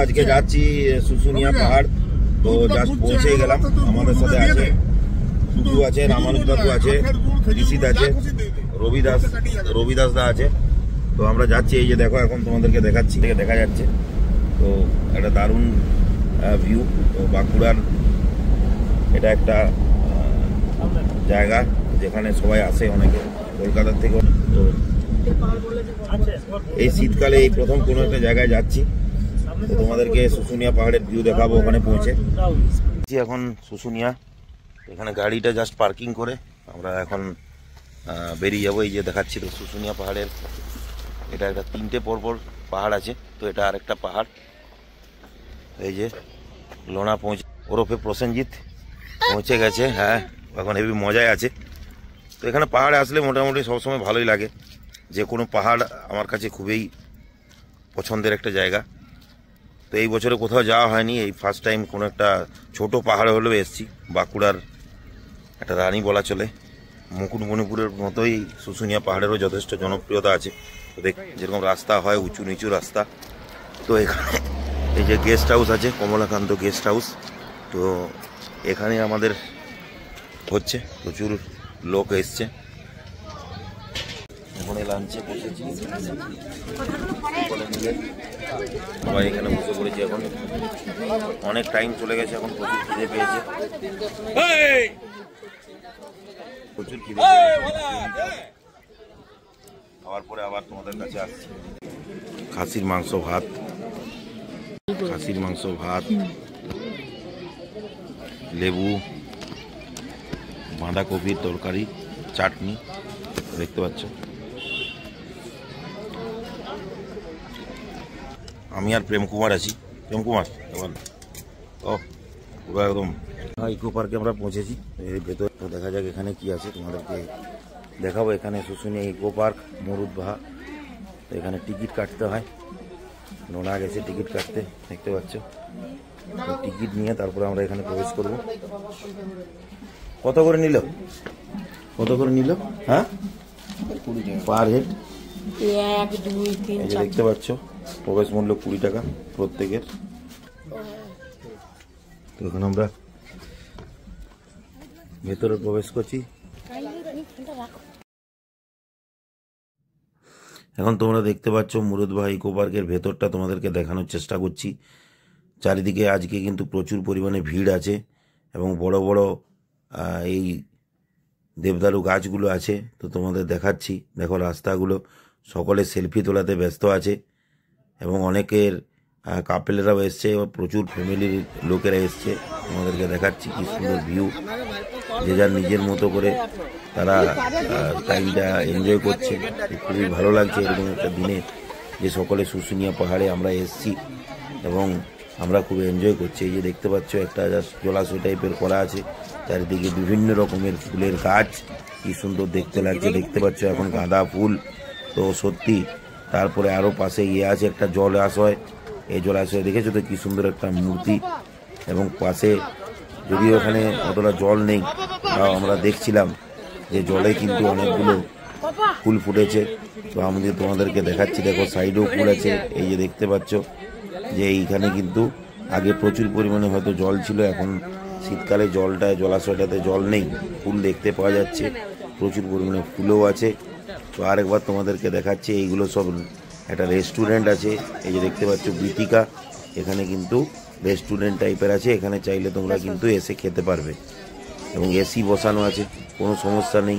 আজকে যাচ্ছি শুশুনিয়া পাহাড়। তো জাস্ট পৌঁছে গেলাম। আমাদের সাথে আছে শুধু আছে, রামানুজ বাবু আছে, ঋষিত আছে, রবিদাস দা আছে। তো আমরা যাচ্ছি, এই যে দেখো এখন তোমাদেরকে দেখাচ্ছি, দেখা যাচ্ছে তো একটা দারুণ ভিউ। তো বাঁকুড়ার এটা একটা জায়গা যেখানে সবাই আসে, অনেকে কলকাতার থেকে। তো এই শীতকালে এই প্রথম কোনো একটা জায়গায় যাচ্ছি, তো তোমাদেরকে শুশুনিয়া পাহাড়ের ভিউ দেখাবো ওখানে পৌঁছে। এখন শুশুনিয়া, এখানে গাড়িটা জাস্ট পার্কিং করে আমরা এখন বেরিয়ে যাবো। এই যে দেখাচ্ছি তো শুশুনিয়া পাহাড়ের, এটা একটা 3টে পরপর পাহাড় আছে। তো এটা আরেকটা পাহাড়, এই যে লোনা পৌঁছে, ওরফে প্রসেনজিৎ পৌঁছে গেছে। হ্যাঁ, এখন হেবি মজায় আছে। তো এখানে পাহাড়ে আসলে মোটামুটি সবসময় ভালোই লাগে। যে কোনো পাহাড় আমার কাছে খুবই পছন্দের একটা জায়গা। তো এই বছরে কোথাও যাওয়া হয়নি, এই ফার্স্ট টাইম কোনো একটা ছোট পাহাড়ে হলেও এসেছি। বাঁকুড়ার একটা রানী বলা চলে। মুকুটমণিপুরের মতোই শুশুনিয়া পাহাড়েরও যথেষ্ট জনপ্রিয়তা আছে। তো যেরকম রাস্তা হয় উঁচু নিচু রাস্তা। তো এখানে এই যে গেস্ট হাউস আছে, কমলাকান্ত গেস্ট হাউস। তো এখানে আমাদের হচ্ছে, প্রচুর লোক এসছে। এখন লাঞ্চে বসেছি সবাই, এখানে বসে পড়েছি। এখন অনেক টাইম চলে গেছে, এখন প্রচুর খিদে পেয়েছে, প্রচুর খিদে পেয়েছে। খাওয়ার পরে আবার তোমাদের কাছে আসছি। খাসির মাংস ভাত, লেবু, বাঁধাকপির তরকারি, চাটনি দেখতে পাচ্ছ। আমি আর প্রেম কুমার আছি। প্রেম কুমার এবার পুরো একদম ইকো পার্কে আমরা পৌঁছেছি। এর ভেতর দেখা যাক এখানে কি আছে, তোমাদেরকে দেখাবো। এখানে শুশুনিয়া ইকো পার্ক মরুদবাহা। তো এখানে টিকিট কাটতে হয়, নোনা গেছে টিকিট কাটতে, দেখতে পাচ্ছ। তো টিকিট নিয়ে তারপরে আমরা এখানে প্রবেশ করব। কত করে নিল? হ্যাঁ, পার হেড 1 2 3 4। দেখতে পাচ্ছ প্রবেশ মূল্য 20 টাকা প্রত্যেকের। তো এখন আমরা ভেতরে প্রবেশ করছি। এখন তোমরা দেখতে পাচ্ছ মুরুদবাহা ইকো পার্কের ভেতরটা তোমাদেরকে দেখানোর চেষ্টা করছি। চারিদিকে আজকে কিন্তু প্রচুর পরিমাণে ভিড় আছে এবং বড় বড় এই দেবদারু গাছগুলো আছে। তো তোমাদের দেখাচ্ছি, দেখো রাস্তাগুলো, সকলে সেলফি তোলাতে ব্যস্ত আছে এবং অনেকের কাপেলেরাও এসছে, প্রচুর ফ্যামিলির লোকেরা এসছে। তোমাদেরকে দেখাচ্ছি কি সুন্দর ভিউ। যে যার নিজের মতো করে তারা টাইমটা এনজয় করছে। খুবই ভালো লাগছে এরকম একটা দিনে যে সকলে শুশুনিয়া পাহাড়ে আমরা এসছি এবং আমরা খুব এনজয় করছি। এই যে দেখতে পাচ্ছ একটা জলাশয় টাইপের করা আছে, চারিদিকে বিভিন্ন রকমের ফুলের গাছ, কি সুন্দর দেখতে লাগছে। দেখতে পাচ্ছ এখন গাঁদা ফুল, তো সত্যি। তারপরে আরও পাশে আছে একটা জলাশয়। এই জলাশয় দেখেছো তো কি সুন্দর একটা মূর্তি, এবং পাশে যদিও ওখানে অতটা জল নেই, তাও আমরা দেখছিলাম যে জলে কিন্তু অনেকগুলো ফুল ফুটেছে। তো আমি তোমাদেরকে দেখাচ্ছি, দেখো সাইডেও ফুল আছে। এই যে দেখতে পাচ্ছ যে এইখানে কিন্তু আগে প্রচুর পরিমাণে হয়তো জল ছিল, এখন শীতকালে জলাশয়টাতে জল নেই, ফুল দেখতে পাওয়া যাচ্ছে, প্রচুর পরিমাণে ফুলও আছে। তো আরেকবার তোমাদেরকে দেখাচ্ছি, এইগুলো সব একটা রেস্টুরেন্ট আছে। এই যে দেখতে পাচ্ছ বীতিকা, এখানে কিন্তু রেস্টুরেন্ট টাইপের আছে, এখানে চাইলে তোমরা কিন্তু এসে খেতে পারবে এবং এসি বসানো আছে, কোনো সমস্যা নেই।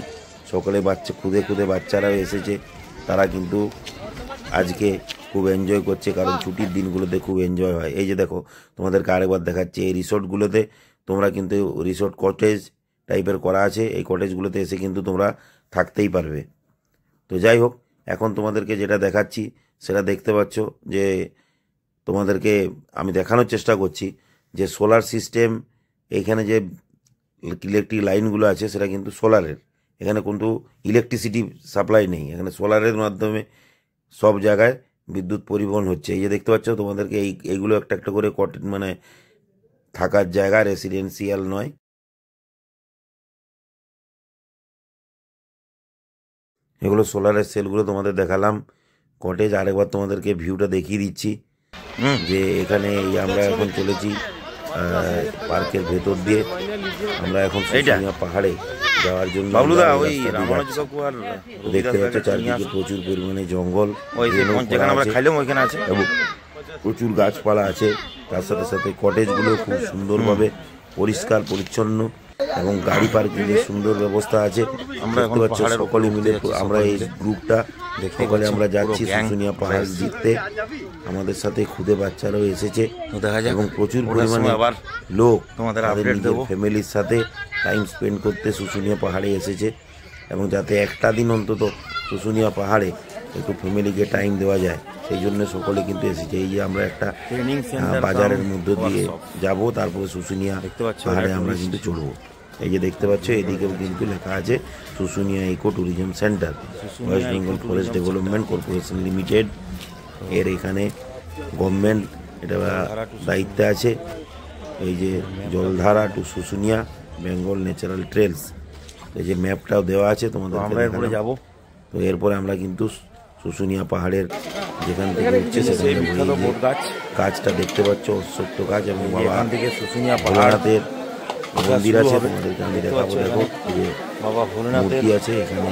সকালে খুদে বাচ্চারাও এসেছে, তারা কিন্তু আজকে খুব এনজয় করছে, কারণ ছুটির দিনগুলোতে খুব এনজয় হয়। এই যে দেখো তোমাদেরকে আরেকবার দেখাচ্ছি, এই রিসোর্টগুলোতে তোমরা কিন্তু রিসোর্ট কটেজ টাইপের করা আছে, এই কটেজগুলোতে এসে কিন্তু তোমরা থাকতেই পারবে। তো যাই হোক, এখন তোমাদেরকে যেটা দেখাচ্ছি সেটা দেখতে পাচ্ছ যে তোমাদেরকে আমি দেখানোর চেষ্টা করছি যে সোলার সিস্টেম, এইখানে যে ইলেকট্রিক লাইনগুলো আছে সেটা কিন্তু সোলারের। এখানে কিন্তু ইলেকট্রিসিটি সাপ্লাই নেই, এখানে সোলারের মাধ্যমে সব জায়গায় বিদ্যুৎ পরিবহন হচ্ছে। এই যে দেখতে পাচ্ছ তোমাদেরকে এইগুলো একটা একটা করে মানে থাকার জায়গা, রেসিডেন্সিয়াল নয়। এগুলো সোলারের সেলগুলো তোমাদের দেখালাম, কটেজ। আরেকবার তোমাদেরকে ভিউটা দেখিয়ে দিচ্ছি। যে এখানে এই আমরা এখন চলেছি পার্কের ভেতর দিয়ে আমরা এখন শুশুনিয়া পাহাড়ে যাওয়ার জন্য দেখতে পাচ্ছি চারদিকে প্রচুর পরিমাণে জঙ্গল এবং প্রচুর গাছপালা আছে। তার সাথে সাথে কটেজগুলো খুব সুন্দরভাবে পরিষ্কার পরিচ্ছন্ন এবং গাড়ি পার্কিং এর সুন্দর ব্যবস্থা আছে। আমরা দেখতে পাচ্ছি সকলে মিলে আমরা এই গ্রুপটা সকলে আমরা যাচ্ছি শুশুনিয়া পাহাড় জিততে। আমাদের সাথে খুদে বাচ্চারাও এসেছে এবং প্রচুর পরিমাণে লোক তোমাদের ফ্যামিলির সাথে টাইম স্পেন্ড করতে শুশুনিয়া পাহাড়ে এসেছে এবং যাতে একটা দিন অন্তত শুশুনিয়া পাহাড়ে একটু ফ্যামিলিকে টাইম দেওয়া যায় সেই জন্য সকলে কিন্তু এসেছে। এই যে আমরা একটা বাজারের মধ্য দিয়ে যাব, তারপরে শুশুনিয়া পাহাড়ে আমরা কিন্তু চড়বো। এই যে দেখতে পাচ্ছ এদিকেও কিন্তু লেখা আছে Susunia eco tourism centre, west Bengal forest development corporation limited. এর এখানে গভর্নমেন্ট এটা দায়িত্বে আছে। এই যে Jaladhara to Susunia Bengal natural trails, এই যে ম্যাপটাও দেওয়া আছে তোমাদের। আমরা এরপরে যাবো, তো এরপরে আমরা কিন্তু শুশুনিয়া পাহাড়ের যেখান থেকে উঠছে সেখানে গাছটা দেখতে পাচ্ছ, অশ্বত্থ গাছ এবং বাবা থেকে শুশুনিয়া পাহাড়ের মন্দির আছে। তোমাদেরকে আমি দেখাবো, দেখো এই যে বাবা ভোলেনাথের মূর্তি আছে এখানে,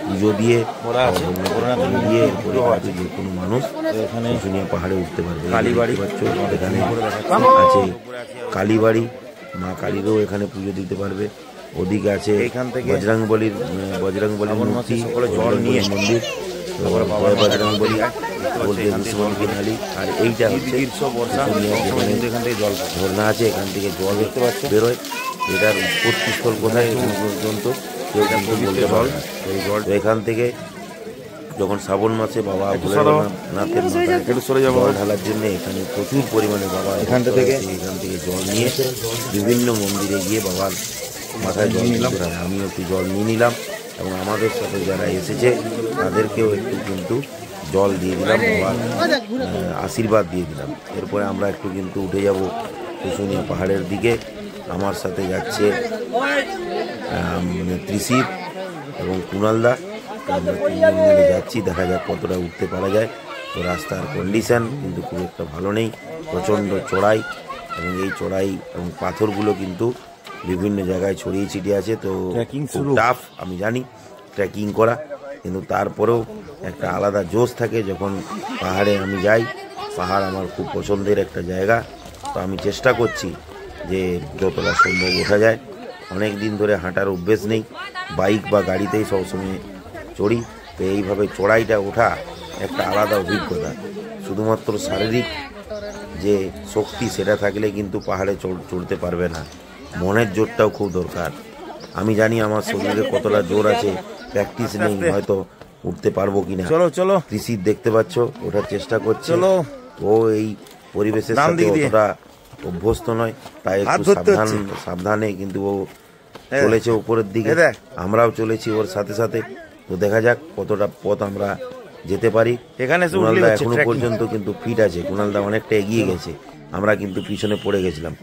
পুজো দিয়ে দিয়ে এরপরে যে কোনো মানুষ এখানে শুশুনিয়া পাহাড়ে উঠতে পারবে। কালীবাড়ি এখানে আছে, কালীবাড়ি মা কালীরও এখানে পুজো দিতে পারবে। ওদিকে আছে এখান থেকে বজরংবলীর মূর্তি, জল নিয়ে মন্দির বজরংবলী নালী। আর এইটা হচ্ছে এখান থেকে জল ঝর্ণা আছে, এখান থেকে জল দেখতে পাচ্ছে বেরোয়। এটার উৎপত্তিস্থল কোথায় পর্যন্ত কেউ কিন্তু বলতে পারে না। এই জল এখান থেকে যখন শ্রাবণ মাসে বাবা ভোলেনাথের জল ঢালার জন্য এখানে প্রচুর পরিমাণে বাবা এখান থেকে জল নিয়ে বিভিন্ন মন্দিরে গিয়ে বাবার মাথায় জল নিলাম। আমিও একটু জল নিয়ে নিলাম এবং আমাদের সাথে যারা এসেছে তাদেরকেও একটু কিন্তু জল দিয়ে দিলাম, বাবার আশীর্বাদ দিয়ে দিলাম। এরপরে আমরা একটু কিন্তু উঠে যাব শুশুনিয়া পাহাড়ের দিকে। আমার সাথে যাচ্ছে ত্রিশিব এবং কুণালদা, আমরা তিনজন মিলে যাচ্ছি। দেখা যাক কতটা উঠতে পারা যায়। তো রাস্তার কন্ডিশান কিন্তু খুব একটা ভালো নেই, প্রচণ্ড চড়াই এবং এই চড়াই এবং পাথরগুলো কিন্তু বিভিন্ন জায়গায় ছড়িয়ে ছিটিয়ে আছে। তো খুব টাফ, আমি জানি ট্রেকিং করা, কিন্তু তারপরেও একটা আলাদা জোশ থাকে যখন পাহাড়ে আমি যাই। পাহাড় আমার খুব পছন্দের একটা জায়গা, তো আমি চেষ্টা করছি যে যতটা সম্ভব ওঠা যায়। অনেক দিন ধরে হাঁটার অভ্যেস নেই, বাইক বা গাড়িতেই সবসময় চড়ি। তো এইভাবে চড়াইটা ওঠা একটা আলাদা অভিজ্ঞতা। শুধুমাত্র শারীরিক যে শক্তি সেটা থাকলে কিন্তু পাহাড়ে চড়তে পারবে না, মনের জোরটাও খুব দরকার। আমি জানি আমার শরীরে কতটা জোর আছে, প্র্যাকটিস নেই, হয়তো উঠতে পারবো কিনা। চলো চলো, ত্রিশিব দেখতে পাচ্ছ ওঠার চেষ্টা করছে। ও এই পরিবেশের সাথে অতটা অভ্যস্ত নয়, তাই একটু সাবধানে কিন্তু ও চলেছে উপরের দিকে, আমরাও চলেছি ওর সাথে সাথে। তো দেখা যাক কতটা পথ আমরা যেতে পারি। এখানে কুণালদা এখনো পর্যন্ত কিন্তু ফিট আছে, কুণালদা অনেকটা এগিয়ে গেছে, আমরা কিন্তু পিছনে পড়ে গেছিলাম।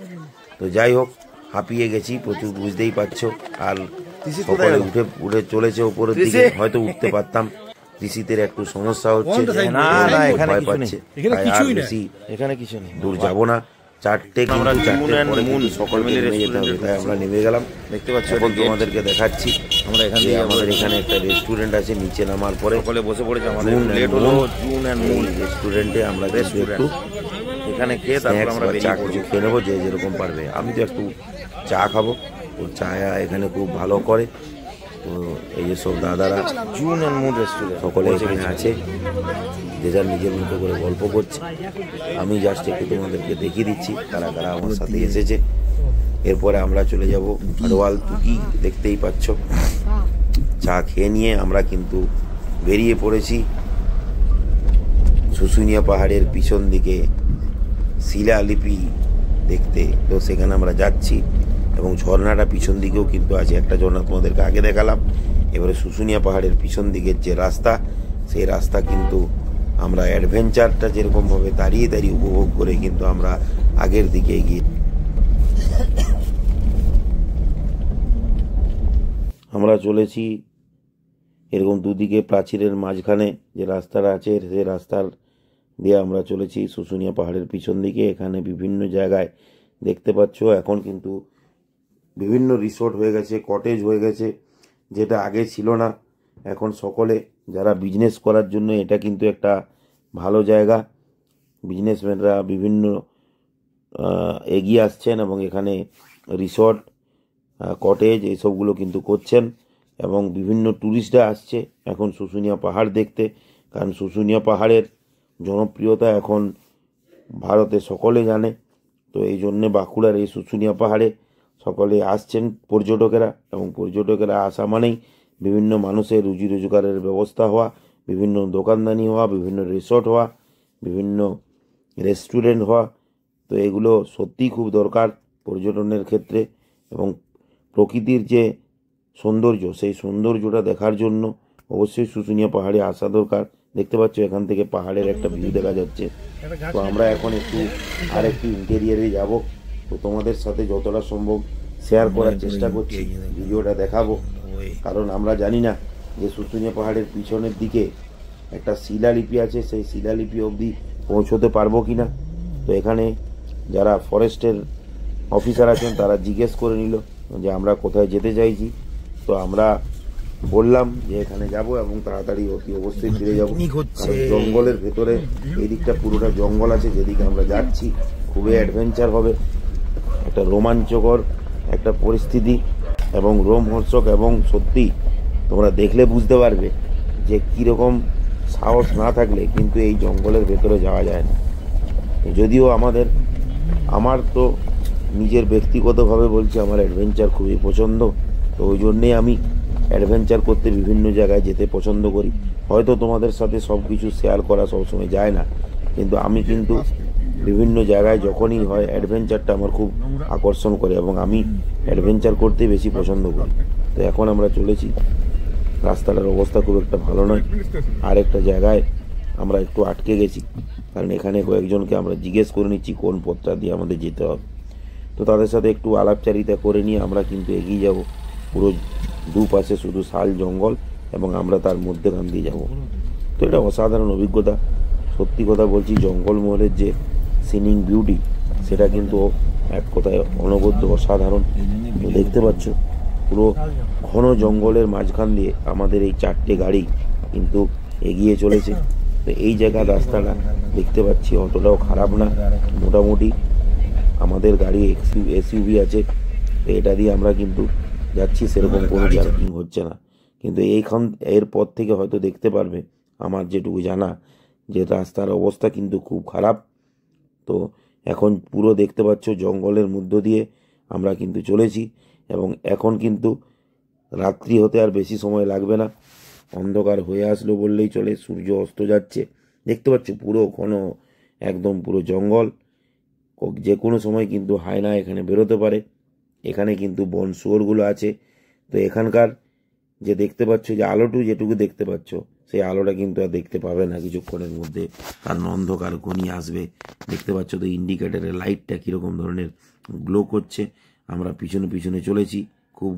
তো যাই হোক, হাঁপিয়ে গেছি প্রচুর, বুঝতেই পারছো। আর সকলে উঠে চলেছে উপরের দিকে, হয়তো উঠতে পারতাম। ঋষিদের একটু সমস্যা হচ্ছে, ভয় পাচ্ছে, এখানে কিছু নেই, দূর যাবো না। চারটে সকল মিলে নেমে যেতে হবে, তাই আমরা নেমে গেলাম। দেখতে পাচ্ছি এখন তোমাদেরকে দেখাচ্ছি। আমরা এখানে আমাদের এখানে একটা রেস্টুরেন্ট আছে, নিচে নামার পরে সকলে বসে পড়েছে। আমাদের লেট হলো, জুন অ্যান্ড মুন রেস্টুরেন্টে আমরা একটু এখানে খেয়ে তারপর আমরা চা কিছু খেয়ে নেবো, যে যেরকম পারবে। আমি তো একটু চা খাবো, তো চা এখানে খুব ভালো করে। তো এই যে সব দাদারা জুন অ্যান্ড মুন রেস্টুরেন্ট সকলে এখানে আছে, যে যার নিজের মতো করে গল্প করছে। আমি জাস্ট একটু তোমাদেরকে দেখিয়ে দিচ্ছি কারা কারা আমার সাথে এসেছে। এরপরে আমরা চলে যাব আড়ওয়াল তুকি, দেখতেই পাচ্ছ। চা খেয়ে নিয়ে আমরা কিন্তু বেরিয়ে পড়েছি শুশুনিয়া পাহাড়ের পিছন দিকে শিলালিপি দেখতে। তো সেখানে আমরা যাচ্ছি এবং ঝর্ণাটা পিছন দিকেও কিন্তু আছে, একটা ঝর্ণা তোমাদেরকে আগে দেখালাম। এবারে শুশুনিয়া পাহাড়ের পিছন দিকের যে রাস্তা, সেই রাস্তা কিন্তু আমরা অ্যাডভেঞ্চারটা যেরকমভাবে দাঁড়িয়ে দাঁড়িয়ে উপভোগ করে কিন্তু আমরা আগের দিকে এগিয়ে। আমরা চলেছি এরকম দুদিকে প্রাচীরের মাঝখানে যে রাস্তাটা আছে, সেই রাস্তার দিয়ে আমরা চলেছি শুশুনিয়া পাহাড়ের পিছন দিকে। এখানে বিভিন্ন জায়গায় দেখতে পাচ্ছ এখন কিন্তু বিভিন্ন রিসোর্ট হয়ে গেছে, কটেজ হয়ে গেছে, যেটা আগে ছিল না। এখন সকলে যারা বিজনেস করার জন্য এটা কিন্তু একটা ভালো জায়গা। বিজনেসম্যানরা বিভিন্ন এগিয়ে আসছেন এবং এখানে রিসর্ট, কটেজ এইসবগুলো কিন্তু করছেন এবং বিভিন্ন ট্যুরিস্টরা আসছে এখন শুশুনিয়া পাহাড় দেখতে। কারণ শুশুনিয়া পাহাড়ের জনপ্রিয়তা এখন ভারতে সকলে জানে। তো এই জন্যে বাঁকুড়ার এই শুশুনিয়া পাহাড়ে সকলে আসছেন পর্যটকেরা, এবং পর্যটকেরা আসা মানেই বিভিন্ন মানুষের রুজি রোজগারের ব্যবস্থা হওয়া, বিভিন্ন দোকানদানি হওয়া, বিভিন্ন রিসর্ট হওয়া, বিভিন্ন রেস্টুরেন্ট হওয়া। তো এগুলো সত্যিই খুব দরকার পর্যটনের ক্ষেত্রে, এবং প্রকৃতির যে সৌন্দর্য সেই সৌন্দর্যটা দেখার জন্য অবশ্যই শুশুনিয়া পাহাড়ে আসা দরকার। দেখতে পাচ্ছ এখান থেকে পাহাড়ের একটা ভিউ দেখা যাচ্ছে। তো আমরা এখন আরেকটু ইন্টেরিয়ারে যাব। তো তোমাদের সাথে যতটা সম্ভব শেয়ার করার চেষ্টা করছি, ভিডিওটা দেখাবো। কারণ আমরা জানি না যে শুশুনিয়া পাহাড়ের পিছনের দিকে একটা শিলালিপি আছে, সেই শিলালিপি অবধি পৌঁছতে পারবো কি না। তো এখানে যারা ফরেস্টের অফিসার আছেন তারা জিজ্ঞেস করে নিল যে আমরা কোথায় যেতে চাইছি। তো আমরা বললাম যে এখানে যাব এবং তাড়াতাড়ি অতি অবশ্যই ফিরে যাব। জঙ্গলের ভেতরে এই দিকটা পুরোটা জঙ্গল আছে, যেদিকে আমরা যাচ্ছি খুবই অ্যাডভেঞ্চার হবে, একটা রোমাঞ্চকর একটা পরিস্থিতি এবং রোমহর্ষক, এবং সত্যি তোমরা দেখলে বুঝতে পারবে যে কীরকম সাহস না থাকলে কিন্তু এই জঙ্গলের ভেতরে যাওয়া যায় না। যদিও আমার তো নিজের ব্যক্তিগতভাবে বলছি আমার অ্যাডভেঞ্চার খুবই পছন্দ। তো ওই জন্যেই আমি অ্যাডভেঞ্চার করতে বিভিন্ন জায়গায় যেতে পছন্দ করি। হয়তো তোমাদের সাথে সব কিছু শেয়ার করা সবসময় যায় না, কিন্তু আমি কিন্তু বিভিন্ন জায়গায় যখনই হয় অ্যাডভেঞ্চারটা আমার খুব আকর্ষণ করে এবং আমি অ্যাডভেঞ্চার করতে বেশি পছন্দ করি। তো এখন আমরা চলেছি, রাস্তাটার অবস্থা খুব একটা ভালো নয়। আর একটা জায়গায় আমরা একটু আটকে গেছি, কারণ এখানে কয়েকজনকে আমরা জিজ্ঞেস করে নিচ্ছি কোন পথটা দিয়ে আমাদের যেতে হবে। তো তাদের সাথে একটু আলাপচারিতা করে নিয়ে আমরা কিন্তু এগিয়ে যাব। পুরো দুপাশে শুধু শাল জঙ্গল এবং আমরা তার মধ্যেখান দিয়ে যাব। তো এটা অসাধারণ অভিজ্ঞতা। সত্যি কথা বলছি, জঙ্গলমহলের যে সিনিং বিউটি সেটা কিন্তু এক কথায় অনবদ্য অসাধারণ। তো দেখতে পাচ্ছ পুরো ঘন জঙ্গলের মাঝখান দিয়ে আমাদের এই 4টে গাড়ি কিন্তু এগিয়ে চলেছে। তো এই জায়গার রাস্তাটা দেখতে পাচ্ছি অতটাও খারাপ না, মোটামুটি আমাদের গাড়ি এসইউভি আছে, তো এটা দিয়ে আমরা কিন্তু যাচ্ছি, সেরকম কোনো জার্কিং হচ্ছে না। কিন্তু এরপর থেকে হয়তো দেখতে পারবে, আমার যেটুকু জানা, যে রাস্তার অবস্থা কিন্তু খুব খারাপ। তো এখন পুরো দেখতে পাচ্ছ জঙ্গলের মধ্য দিয়ে আমরা কিন্তু চলেছি, এবং এখন কিন্তু রাত্রি হতে আর বেশি সময় লাগবে না, অন্ধকার হয়ে আসলো বললেই চলে, সূর্য অস্ত যাচ্ছে। দেখতে পাচ্ছ পুরো ঘন একদম পুরো জঙ্গল, যে কোনো সময় কিন্তু হায়না এখানে বেরোতে পারে। এখানে কিন্তু বন শুয়োরগুলো আছে। তো এখানকার যে দেখতে পাচ্ছ যে যেটুকু দেখতে পাচ্ছ সেই আলোটা কিন্তু আর দেখতে পাবে না কিছুক্ষণের মধ্যে, কারণ অন্ধকার ঘনিয়ে আসবে। দেখতে পাচ্ছ তো ইন্ডিকেটারের লাইটটা কীরকম ধরনের গ্লো করছে। আমরা পিছনে পিছনে চলেছি, খুব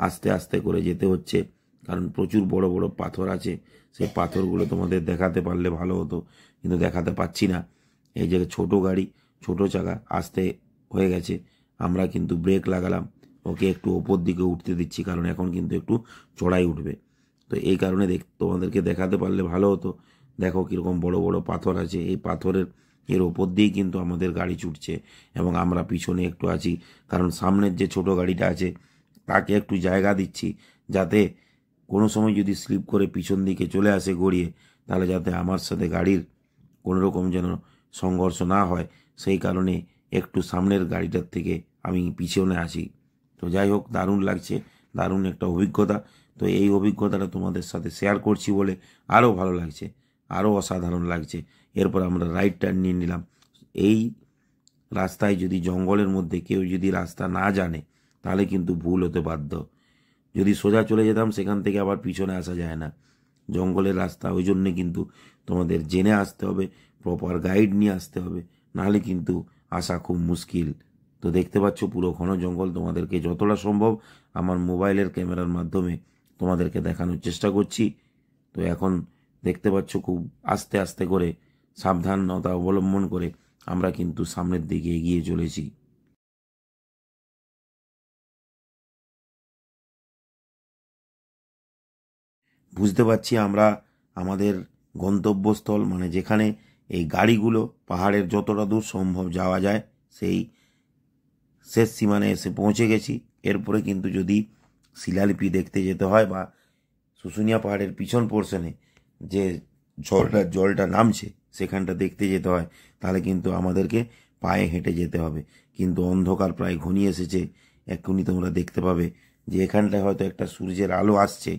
আস্তে আস্তে করে যেতে হচ্ছে, কারণ প্রচুর বড় বড় পাথর আছে। সেই পাথরগুলো তোমাদের দেখাতে পারলে ভালো হতো, কিন্তু দেখাতে পাচ্ছি না। এই যে ছোট গাড়ি, ছোট চাকা আস্তে হয়ে গেছে, আমরা কিন্তু ব্রেক লাগালাম, ওকে একটু ওপর দিকে উঠতে দিচ্ছি, কারণ এখন কিন্তু একটু চড়াই উঠবে। তো এই কারণে তোমাদেরকে দেখাতে পারলে ভালো হতো। দেখো কীরকম বড় বড় পাথর আছে, এই পাথরের ওপর দিয়েই কিন্তু আমাদের গাড়ি ছুটছে, এবং আমরা পিছনে একটু আছি, কারণ সামনের যে ছোট গাড়িটা আছে তাকে একটু জায়গা দিচ্ছি, যাতে কোনো সময় যদি স্লিপ করে পিছন দিকে চলে আসে গড়িয়ে, তাহলে যাতে আমার সাথে গাড়ির কোনো রকম যেন সংঘর্ষ না হয়, সেই কারণে একটু সামনের গাড়িটার থেকে আমি পিছনে আসি। তো যাই হোক, দারুণ লাগছে, দারুণ একটা অভিজ্ঞতা। তো এই অভিজ্ঞতাটা তোমাদের সাথে শেয়ার করছি বলে আরও ভালো লাগছে, আরও অসাধারণ লাগছে। এরপর আমরা রাইট টার্ন নিয়ে নিলাম। এই রাস্তায় যদি জঙ্গলের মধ্যে কেউ যদি রাস্তা না জানে তাহলে কিন্তু ভুল হতে বাধ্য। যদি সোজা চলে যেতাম সেখান থেকে আবার পিছনে আসা যায় না, জঙ্গলের রাস্তা, ওই জন্যে কিন্তু তোমাদের জেনে আসতে হবে, প্রপার গাইড নিয়ে আসতে হবে, নাহলে কিন্তু আসা খুব মুশকিল। তো দেখতে পাচ্ছ পুরো ঘন জঙ্গল, তোমাদেরকে যতটা সম্ভব আমার মোবাইলের ক্যামেরার মাধ্যমে তোমাদেরকে দেখানোর চেষ্টা করছি। তো এখন দেখতে পাচ্ছ খুব আস্তে আস্তে করে সাবধানতা অবলম্বন করে আমরা কিন্তু সামনের দিকে এগিয়ে চলেছি। বুঝতে পারছি আমরা আমাদের গন্তব্যস্থল মানে যেখানে এই গাড়িগুলো পাহাড়ের যতটা দূর সম্ভব যাওয়া যায় সেই শেষ সীমানে এসে পৌঁছে গেছি। এরপরে কিন্তু যদি শিলালিপি দেখতে যেতে হয় বা শুশুনিয়া পাহাড়ের পিছন পোর্শনে যে জলটা নামছে সেখানটা দেখতে যেতে হয়, তাহলে কিন্তু আমাদেরকে পায়ে হেঁটে যেতে হবে। কিন্তু অন্ধকার প্রায় ঘনিয়ে এসেছে। এক্ষুনি তোমরা দেখতে পাবে যে এখানটায় হয়তো একটা সূর্যের আলো আসছে,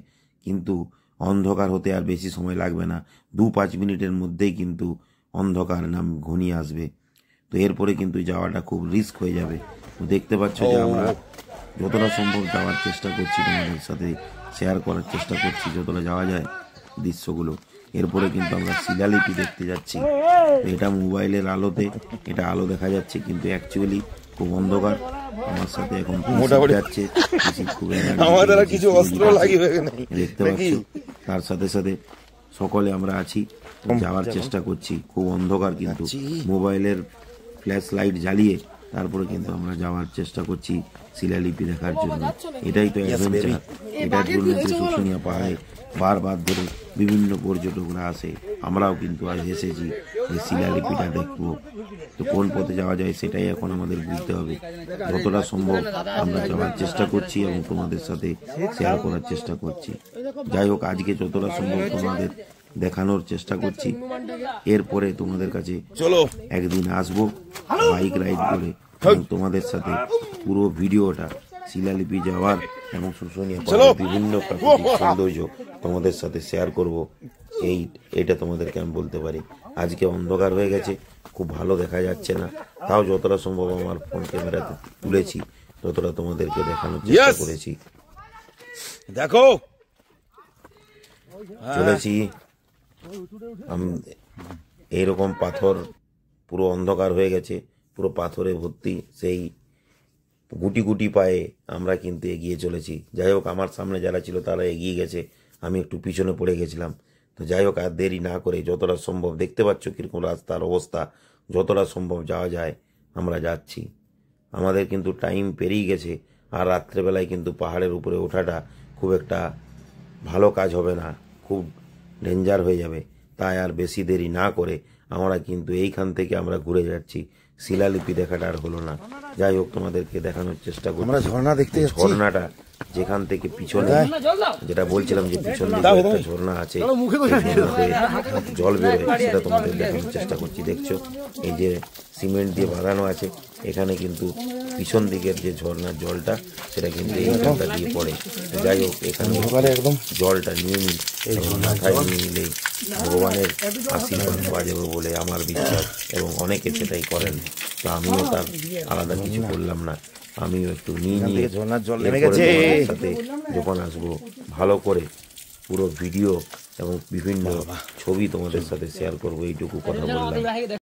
কিন্তু অন্ধকার হতে আর বেশি সময় লাগবে না, 2-5 মিনিটের মধ্যেই কিন্তু অন্ধকার নাম ঘনিয়ে আসবে। তো এরপরে কিন্তু যাওয়াটা খুব রিস্ক হয়ে যাবে। তো দেখতে পাচ্ছ যে আমরা যতটা সম্ভব যাওয়ার চেষ্টা করছি, তোমাদের সাথে শেয়ার করার চেষ্টা করছি যতটা যাওয়া যায় দৃশ্যগুলো। এরপরে কিন্তু আমরা শিলালিপি দেখতে যাচ্ছি। এটা মোবাইলের আলোতে এটা আলো দেখা যাচ্ছে, কিন্তু অ্যাকচুয়ালি খুব অন্ধকার। আমার সাথে এখন যাচ্ছে দেখতে পাচ্ছ, তার সাথে সাথে সকলে আমরা আছি, যাওয়ার চেষ্টা করছি। খুব অন্ধকার, কিন্তু মোবাইলের ফ্ল্যাশ লাইট জ্বালিয়ে তারপরে কিন্তু আমরা যাওয়ার চেষ্টা করছি শিলালিপি দেখার জন্য। এটাই তো অ্যাডভেঞ্চার। এটার জন্য শুশুনিয়া পাহাড়ে বারবার ধরে বিভিন্ন পর্যটকরা আসে। আমরাও কিন্তু আজ এসেছি যে শিলালিপিটা দেখবো। তো কোন পথে যাওয়া যায় সেটাই এখন আমাদের বুঝতে হবে। যতটা সম্ভব আমরা যাওয়ার চেষ্টা করছি এবং তোমাদের সাথে শেয়ার করার চেষ্টা করছি। যাই হোক, আজকে যতটা সম্ভব তোমাদের দেখানোর চেষ্টা করছি। এরপরে তোমাদের কাছে চলো একদিন আসবো বাইক রাইড করে এবং তোমাদের সাথে পুরো ভিডিওটা শিলালিপি যাওয়ার এবং শুশুনিয়া পাহাড়ের বিভিন্ন প্রাকৃতিক সৌন্দর্য তোমাদের সাথে শেয়ার করব। এইটা তোমাদেরকে আমি বলতে পারি। আজকে অন্ধকার হয়ে গেছে, খুব ভালো দেখা যাচ্ছে না, তাও যতটা সম্ভব আমার ফোন ক্যামেরাতে তুলেছি, ততটা তোমাদেরকে দেখানোর চেষ্টা করেছি। দেখো চলেছি এইরকম পাথর, পুরো অন্ধকার হয়ে গেছে, পুরো পাথরে ভর্তি। সেই গুটি গুটি পায়ে আমরা কিন্তু এগিয়ে চলেছি। যাই হোক, আমার সামনে যারা ছিল তারা এগিয়ে গেছে, আমি একটু পিছনে পড়ে গেছিলাম। তো যাই হোক, আর দেরি না করে যতটা সম্ভব, দেখতে পাচ্ছ কীরকম রাস্তার অবস্থা, যতটা সম্ভব যাওয়া যায় আমরা যাচ্ছি। আমাদের কিন্তু টাইম পেরিয়ে গেছে, আর রাত্রেবেলায় কিন্তু পাহাড়ের উপরে ওঠাটা খুব একটা ভালো কাজ হবে না, খুব ডেঞ্জার হয়ে যাবে। তাই আর বেশি দেরি না করে আমরা কিন্তু এইখান থেকে আমরা ঘুরে যাচ্ছি। শিলালিপি দেখাটা আর হলো না। যাই হোক, তোমাদেরকে দেখানোর চেষ্টা করি আমরা ঝর্ণা দেখতে যাচ্ছি। ঝর্ণাটা যেখান থেকে পিছনে, যেটা বলছিলাম যে পিছনে একটা ঝর্ণা আছে, জল বেরোয়, সেটা তোমাদের দেখানোর চেষ্টা করছি। দেখছো এই যে সিমেন্ট দিয়ে বাঁধানো আছে, এখানে কিন্তু পিছন দিকের যে ঝর্ণার জলটা সেটা কিন্তু এই জলটা দিয়ে পড়ে। যাই হোক, এখানে একদম জলটা নিয়ে নিই, মাথায় নিয়ে নিলে ভগবানের আশীর্বাদ পাওয়া যাবে বলে আমার বিশ্বাস, এবং অনেকে সেটাই করেন। তো আমিও তার আলাদা কিছু করলাম না, আমিও একটু নিয়ে নিয়ে ঝর্ণার জল নেমে এরপরে গেছে। তোমাদের সাথে যখন আসবো ভালো করে পুরো ভিডিও এবং বিভিন্ন ছবি তোমাদের সাথে শেয়ার করবো, এইটুকু কথা বললাম।